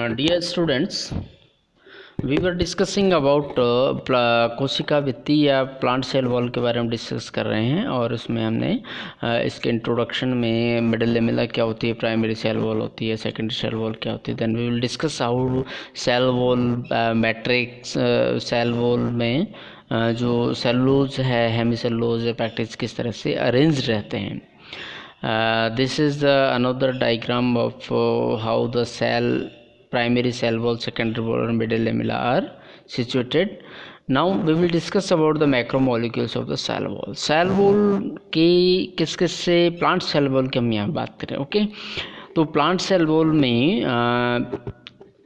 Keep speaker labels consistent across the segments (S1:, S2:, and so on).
S1: Dear students, we were discussing about कोशिका भित्ति या प्लांट सेल वॉल के बारे में डिस्कस कर रहे हैं। और उसमें हमने इसके इंट्रोडक्शन में मिडिल लेमेला क्या होती है, प्राइमरी सेल वॉल होती है, सेकेंडरी सेल वॉल क्या होती है। Then we will discuss how cell wall matrix cell wall में जो सेलुलोज है, हेमीसेलुलोज पैकेज किस तरह से अरेंज रहते हैं। This is the another diagram of how the cell primary cell wall, secondary wall and middle lamella are situated. Now we will discuss about the macromolecules of the cell wall. Cell wall की किस किस से plant cell wall की हम यहाँ बात करें। Okay, तो प्लांट सेल वॉल में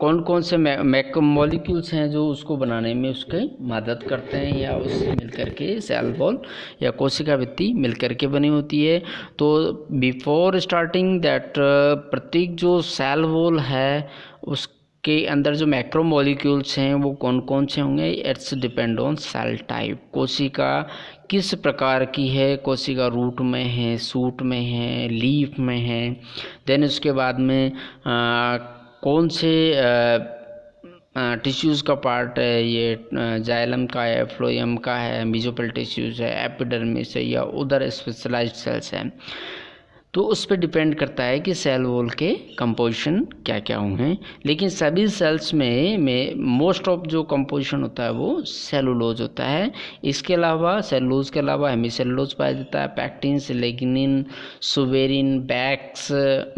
S1: कौन कौन से मैक्रोमोलिक्यूल्स हैं जो उसको बनाने में उसके मदद करते हैं या उससे मिलकर के सेल वॉल या कोशिका भित्ति मिलकर के बनी होती है। तो बिफोर स्टार्टिंग दैट प्रत्येक जो सेल वॉल है उसके अंदर जो मैक्रोमोलिक्यूल्स हैं वो कौन कौन से होंगे, it's depend on sale type. कोशिका किस प्रकार की है, कोशिका रूट में है, सूट में है, लीफ में है। देन उसके बाद में कौन से टिश्यूज़ का पार्ट है, ये जाइलम का है, फ्लोएम का है, मेसोफिल टिश्यूज़ है, एपिडर्मिस है या उधर स्पेशलाइज्ड सेल्स हैं। तो उस पर डिपेंड करता है कि सेल वॉल के कंपोजिशन क्या क्या होंगे। लेकिन सभी सेल्स में मोस्ट ऑफ जो कंपोजिशन होता है वो सेलुलोज होता है। इसके अलावा सेलुलोज के अलावा हेमीसेलुलोज पाया जाता है, pectin, lignin, suberin, waxes,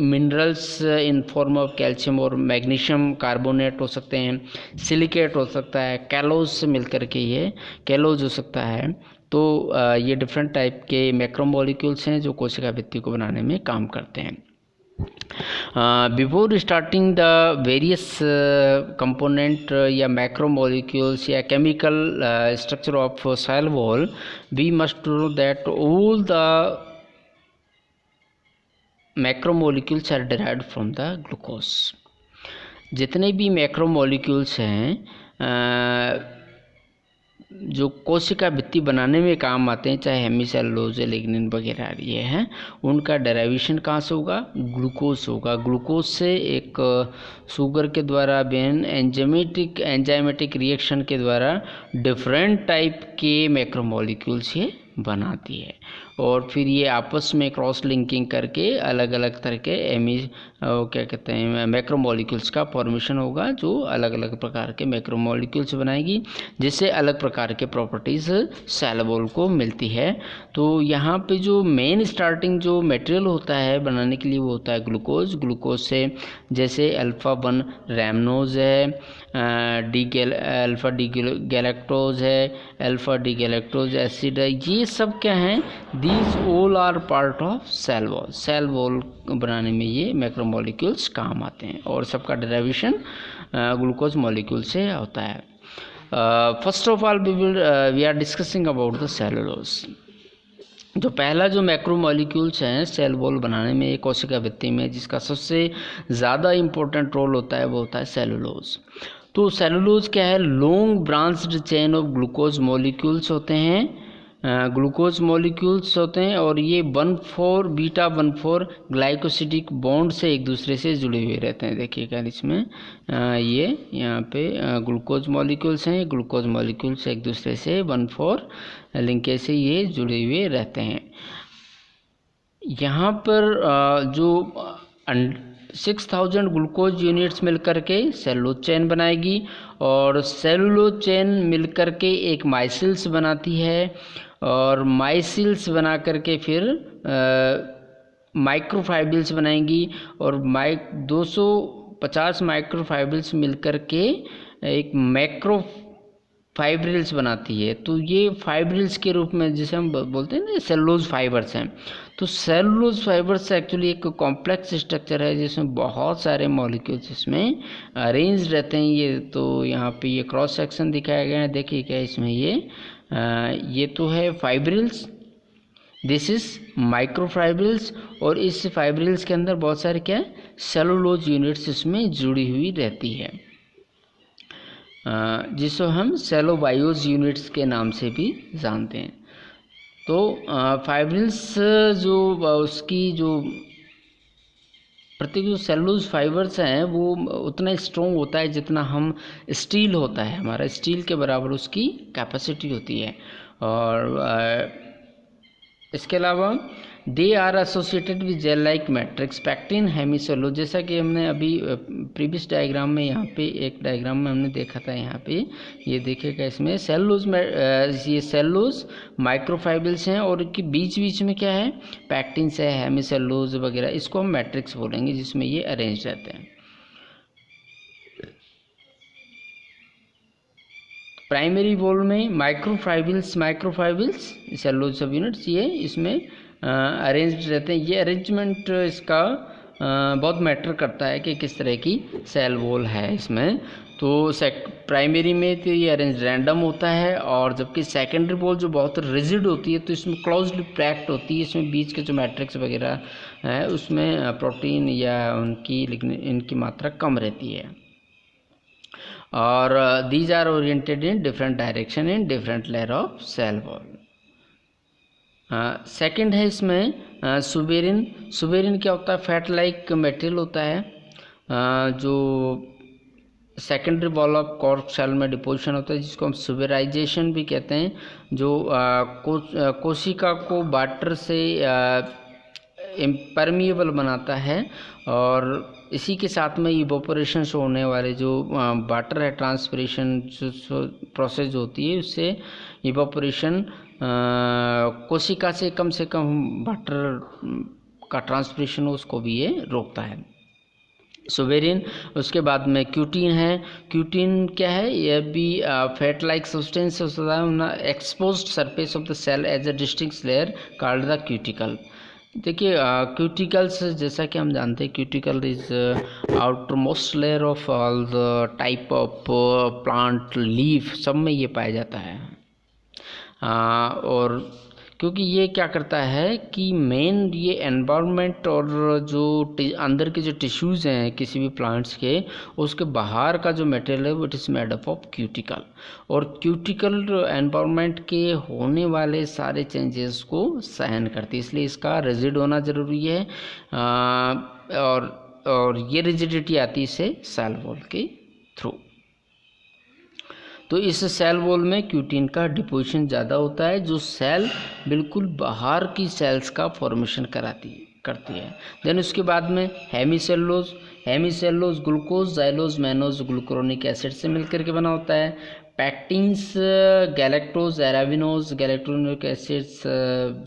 S1: minerals in form of calcium और मैग्नीशियम कार्बोनेट हो सकते हैं, सिलिकेट हो सकता है, कैलोज से मिलकर के ये कैलोज हो सकता है। तो ये डिफरेंट टाइप के मैक्रोमोलिक्यूल्स हैं जो कोशिका भित्ति को बनाने में काम करते हैं। Before starting the various component या मैक्रोमोलिक्यूल्स या chemical structure of cell wall, we must know that all the macromolecules are derived from the glucose. जितने भी मैक्रोमोलिक्यूल्स हैं जो कोशिका भित्ति बनाने में काम आते हैं, चाहे हेमीसेलुलोज, लिग्निन वगैरह ये हैं, उनका डेरिवेशन कहाँ से होगा, ग्लूकोज होगा। ग्लूकोज से एक शुगर के द्वारा बेन एंजाइमेटिक रिएक्शन के द्वारा डिफरेंट टाइप के मैक्रोमोलिक्यूल्स ये बनाती है और फिर ये आपस में क्रॉस लिंकिंग करके अलग अलग तरह के क्या कहते हैं मैक्रोमोलिक्यूल्स का फॉर्मेशन होगा जो अलग अलग प्रकार के मैक्रोमोलिक्यूल्स बनाएगी, जिससे अलग प्रकार के प्रॉपर्टीज़ सेल वॉल को मिलती है। तो यहाँ पे जो मेन स्टार्टिंग जो मटेरियल होता है बनाने के लिए वो होता है ग्लूकोज। ग्लूकोज से जैसे अल्फ़ा-1 रैमनोज है, अल्फ़ा डी गैलेक्टोज है, अल्फ़ा डी गैलेक्टोज एसिड है, ये सब क्या हैं, these all are part of cell wall. Cell wall बनाने में ये मैक्रोमोलिक्यूल्स काम आते हैं और सबका डेरिवेशन ग्लूकोज मॉलिक्यूल से होता है। First of all we are discussing about the cellulose. जो पहला जो मैक्रोमोलिक्यूल्स हैं सेल वॉल बनाने में कोशिका भित्ति में जिसका सबसे ज़्यादा इम्पोर्टेंट रोल होता है वो होता है सेलुलोज। तो सेलुलोज क्या है, long branched chain of glucose molecules होते हैं, ग्लूकोज मॉलिक्यूल्स होते हैं और ये 1,4 बीटा 1,4 ग्लाइकोसिडिक बॉन्ड से एक दूसरे से जुड़े हुए रहते हैं। देखिएगा इसमें ये यहाँ पे ग्लूकोज मॉलिक्यूल्स हैं, ग्लूकोज मॉलिक्यूल्स एक दूसरे से 1,4 लिंकेज से ये जुड़े हुए रहते हैं। यहाँ पर जो 6,000 ग्लूकोज यूनिट्स मिलकर के सेलुलोज चेन बनाएगी और सेलुलोज चेन मिलकर के एक माइसिल्स बनाती है और माइसिल्स बना करके फिर माइक्रोफाइब्रिल्स बनाएंगी और 250 माइक्रोफाइब्रिल्स मिलकर के एक मैक्रो फाइब्रिल्स बनाती है। तो ये फाइब्रिल्स के रूप में जिसे हम बोलते हैं ना सेलुलोज फाइबर्स हैं। तो सेलुलोज फाइबर्स एक्चुअली एक कॉम्प्लेक्स स्ट्रक्चर है जिसमें बहुत सारे मॉलिक्यूल्स इसमें अरेंज रहते हैं। ये तो यहाँ पे ये क्रॉस सेक्शन दिखाया गया है, देखिए क्या इसमें ये तो है फाइब्रिल्स, दिस इज माइक्रोफाइब्रिल्स और इस फाइब्रिल्स के अंदर बहुत सारे क्या है सेलुलोज यूनिट्स इसमें जुड़ी हुई रहती है, जिसको हम सेलोबायोज यूनिट्स के नाम से भी जानते हैं। तो फाइब्रिल्स जो उसकी जो प्रत्येक जो सेलुलोज फाइबर्स हैं वो उतना स्ट्रॉन्ग होता है जितना हम स्टील होता है, हमारा स्टील के बराबर उसकी कैपेसिटी होती है। और इसके अलावा they are associated with gel like matrix pectin hemicellulose, जैसा कि हमने अभी प्रीवियस डायग्राम में, यहाँ पे एक डायग्राम में हमने देखा था, यहाँ पे ये देखेगा इसमें सेलुलोज में ये सेलुलोज माइक्रोफाइबल्स हैं और इनके बीच बीच में क्या है, पैक्टिन्स है, हेमिसेलुलोज वगैरह, इसको हम मैट्रिक्स बोलेंगे जिसमें ये अरेंज रहते हैं। प्राइमरी वॉल में माइक्रोफाइबल्स सेलुलोज सब यूनिट्स ये इसमें अरेंज रहते हैं। ये अरेंजमेंट इसका बहुत मैटर करता है कि किस तरह की सेल वॉल है इसमें। तो प्राइमरी में तो ये अरेंज रैंडम होता है, और जबकि सेकेंडरी वॉल जो बहुत रिजिड होती है तो इसमें क्लोजली पैक्ड होती है, इसमें बीच के जो मैट्रिक्स वगैरह है उसमें प्रोटीन या इनकी मात्रा कम रहती है। और these are oriented in different direction in different layer of cell wall। Second है इसमें सुबेरिन क्या होता है, फैट लाइक मटेरियल होता है जो secondary wall of cork cell में डिपोजिशन होता है, जिसको हम सुबेराइजेशन भी कहते हैं, जो कोशिका को वाटर से इम्परमिएबल बनाता है। और इसी के साथ में इवोपोरेशन से होने वाले जो वाटर है, ट्रांसपिरेशन जो प्रोसेस होती है, उससे इवोपोरेशन कोशिका से कम वाटर का ट्रांसपिरेशन हो उसको भी ये रोकता है, सुबेरिन। उसके बाद में क्यूटीन है। क्यूटीन क्या है, यह भी फैट लाइक सब्सटेंस होता है, exposed surface of the cell as a distinct layer called the cuticle. देखिए क्यूटिकल्स, जैसा कि हम जानते हैं cuticle is outermost layer of all the type of plant leaf, सब में ये पाया जाता है। और क्योंकि ये क्या करता है कि मेन ये एनवायरनमेंट और जो अंदर के जो टिश्यूज़ हैं किसी भी प्लांट्स के, उसके बाहर का जो मटेरियल है वो it is made up of cuticle, और क्यूटिकल एनवायरनमेंट के होने वाले सारे चेंजेस को सहन करती है, इसलिए इसका रिजिड होना ज़रूरी है। और ये रिजिडिटी आती है इसे सेल वॉल के थ्रू। तो इस सेल वॉल में क्यूटीन का डिपोजिशन ज़्यादा होता है, जो सेल बिल्कुल बाहर की सेल्स का फॉर्मेशन करती है। देन उसके बाद में hemicellulose glucose, xylose, mannose, glucuronic acid से मिलकर के बना होता है। पैक्टिन्स, गैलेक्टोज, एराबिनोज, गैलेक्ट्रोनिक एसिड्स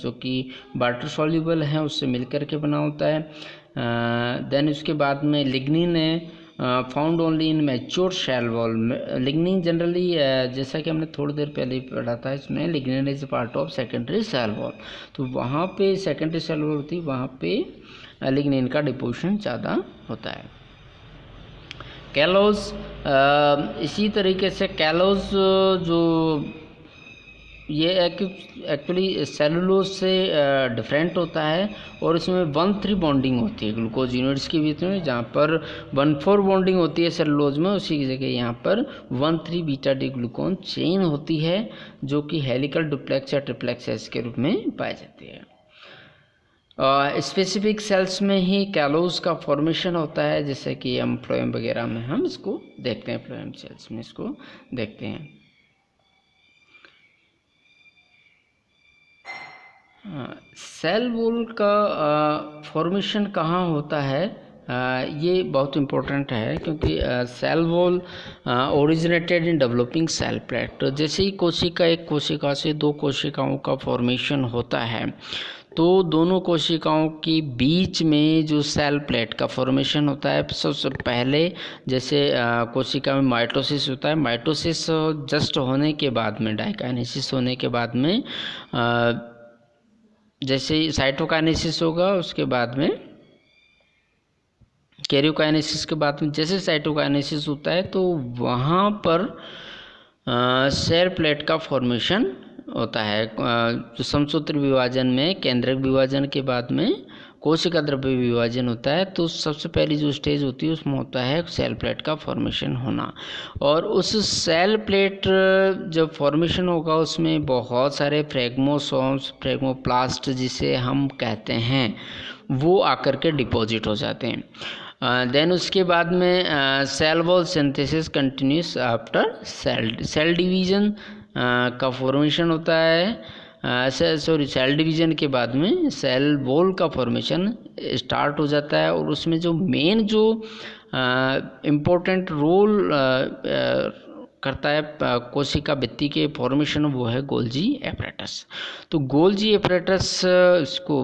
S1: जो कि वाटर सॉल्युबल हैं उससे मिलकर के बना होता है। देन उसके बाद में लिग्निन है, found only in mature cell wall. Lignin generally जैसा कि हमने थोड़ी देर पहले पढ़ा था, इसमें lignin is part of secondary cell wall, तो वहाँ पे सेकेंडरी सेल वॉल होती है, वहाँ पे लिग्निन का डिपोजिशन ज़्यादा होता है। कैलोज, इसी तरीके से कैलोज जो ये एक्चुअली सेलुलोज से डिफरेंट होता है, और इसमें 1,3 बॉन्डिंग होती है ग्लूकोज यूनिट्स के बीच में, जहाँ पर 1,4 बॉन्डिंग होती है सेलुलोज में, उसी की जगह यहाँ पर 1,3 बीटा डी ग्लूकोन चेन होती है, जो कि हेलिकल डुप्लेक्स या ट्रिप्लेक्स के रूप में पाई जाती है। स्पेसिफिक सेल्स में ही कैलोज का फॉर्मेशन होता है, जैसे कि हम फ्लोएम वगैरह में हम इसको देखते हैं, फ्लोएम सेल्स में इसको देखते हैं। सेल वॉल का फॉर्मेशन कहाँ होता है, ये बहुत इम्पोर्टेंट है, क्योंकि cell wall originated in developing cell plate. जैसे ही एक कोशिका से 2 कोशिकाओं का फॉर्मेशन होता है, तो दोनों कोशिकाओं के बीच में जो सेल प्लेट का फॉर्मेशन होता है, सबसे पहले जैसे कोशिका में माइटोसिस होता है, माइटोसिस जस्ट होने के बाद में, डाइकाइनेसिस होने के बाद में, जैसे साइटोकाइनेसिस होगा, उसके बाद में कैरियोकाइनेसिस के बाद में जैसे साइटोकाइनेसिस होता है, तो वहाँ पर सेल प्लेट का फॉर्मेशन होता है। जो समसूत्र विभाजन में केंद्रक विभाजन के बाद में कोशिका द्रव्य विभाजन होता है तो सबसे पहली जो स्टेज होती है उसमें होता है सेल प्लेट का फॉर्मेशन होना। और उस सेल प्लेट जब फॉर्मेशन होगा उसमें बहुत सारे फ्रेगमोसोम्स, फ्रेगमोप्लास्ट जिसे हम कहते हैं, वो आकर के डिपॉजिट हो जाते हैं। देन उसके बाद में cell wall synthesis continues after cell division का फॉर्मेशन होता है। सेल डिवीजन के बाद में सेल वॉल का फॉर्मेशन स्टार्ट हो जाता है और उसमें जो मेन जो इम्पोर्टेंट रोल करता है कोशिका भित्ति के फॉर्मेशन, वो है गोल्जी एपरेटस। तो गोल्जी एपरेटस इसको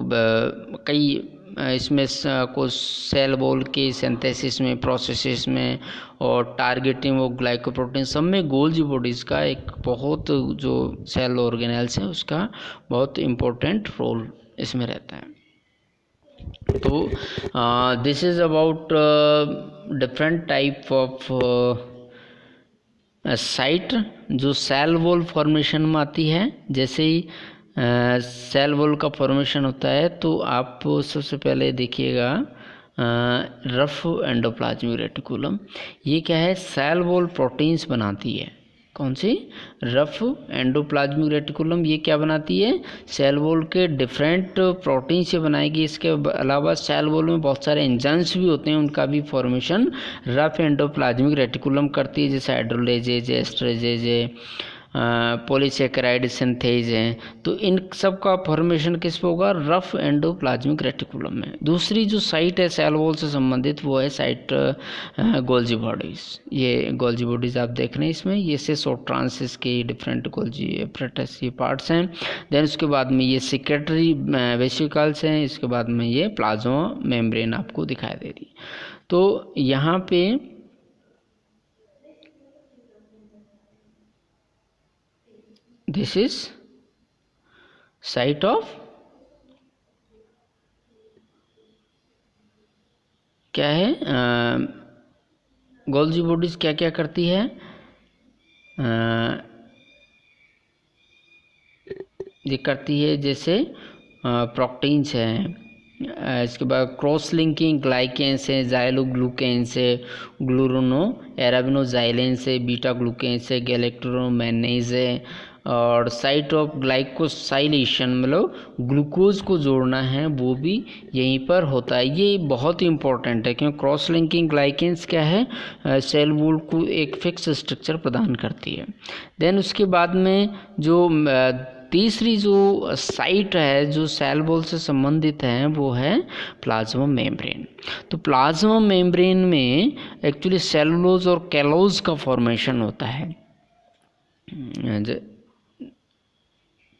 S1: कई इसमें को सेल वॉल के सिंथेसिस में, प्रोसेसेस में और टारगेटिंग और ग्लाइकोप्रोटीन सब में गोल्जी बॉडीज़ का एक बहुत जो सेल ऑर्गेनेल्स है उसका बहुत इम्पोर्टेंट रोल इसमें रहता है। तो this is about different type of site जो सेल वॉल फॉर्मेशन में आती है। जैसे ही सेल वॉल का फॉर्मेशन होता है तो आप सबसे पहले देखिएगा रफ एंडोप्लाज्मिक रेटिकुलम। ये क्या है, सेल वॉल प्रोटीन्स बनाती है। कौन सी? Rough endoplasmic reticulum. ये क्या बनाती है? सेल वॉल के डिफरेंट प्रोटीन से बनाएगी। इसके अलावा सेल वॉल में बहुत सारे एंजाइम्स भी होते हैं, उनका भी फॉर्मेशन रफ एंडोप्लाज्मिक रेटिकुलम करती है, जैसे हाइड्रोलेजेज, एस्ट्रेजेज, पॉलीसेकेराइड सिंथेज हैं। तो इन सब का फॉर्मेशन किस पे होगा? रफ एंडोप्लाज्मिक रेटिकुलम में। दूसरी जो साइट है सेल वॉल से संबंधित वो है साइट गोल्जी बॉडीज़। ये गोल्जी बॉडीज़ आप देख रहे हैं इसमें, ये सिस और ट्रांसिस के डिफरेंट गोल्जी एपरेटस ये पार्ट्स हैं। देन उसके बाद में ये सेक्रेटरी वेसिकल्स हैं। इसके बाद में ये प्लाज्मा मेम्ब्रेन आपको दिखाई दे रही। तो यहाँ पे दिस इज साइट ऑफ क्या है, गोल्जी बॉडीज क्या क्या करती है? ये करती है जैसे प्रोटीन्स हैं, इसके बाद क्रॉस लिंकिंग ग्लाइकेन से, जाइलोग्लूकेन से, ग्लूरोनो एराबिनोजाइलेन से, बीटा ग्लूकेन से, गैलेक्ट्रोमैनेज है, और साइट ऑफ ग्लाइकोसाइलेशन मतलब ग्लूकोज को जोड़ना है वो भी यहीं पर होता है। ये बहुत ही इंपॉर्टेंट है क्योंकि क्रॉस लिंकिंग ग्लाइकेन्स क्या है, सेल वॉल को एक फिक्स स्ट्रक्चर प्रदान करती है। देन उसके बाद में जो तीसरी जो साइट है जो सेल वॉल से संबंधित है वो है प्लाज्मा मेम्ब्रेन। तो प्लाज्मा मेम्ब्रेन में एक्चुअली सेलुलोज और कैलोज का फॉर्मेशन होता है।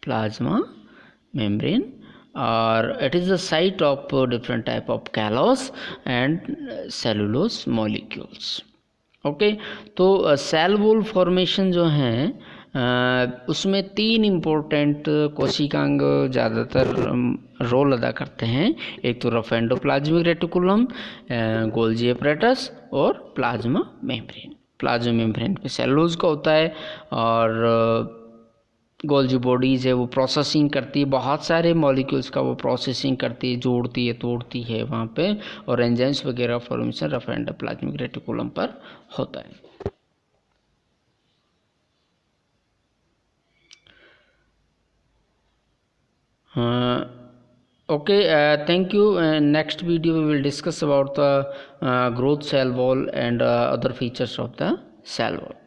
S1: प्लाज्मा मेम्ब्रेन और it is the site of different type of callose and cellulose molecules. Okay, तो सेल वॉल फॉर्मेशन जो हैं उसमें तीन इम्पोर्टेंट कोशिकांग ज़्यादातर रोल अदा करते हैं। एक तो rough endoplasmic reticulum, Golgi apparatus और प्लाज्मा मेम्ब्रेन। प्लाज्मा मेम्ब्रेन पे सेलुलोज का होता है और गोल्जी बॉडीज़ है वो प्रोसेसिंग करती है, बहुत सारे मॉलिक्यूल्स का वो प्रोसेसिंग करती है, जोड़ती है, तोड़ती है वहाँ पे, और एंजाइम्स वगैरह फॉर्मेशन रफ एंडोप्लाज्मिक रेटिकुलम पर होता है। Okay, thank you. Next video we will discuss about the growth cell wall and other features of the cell wall.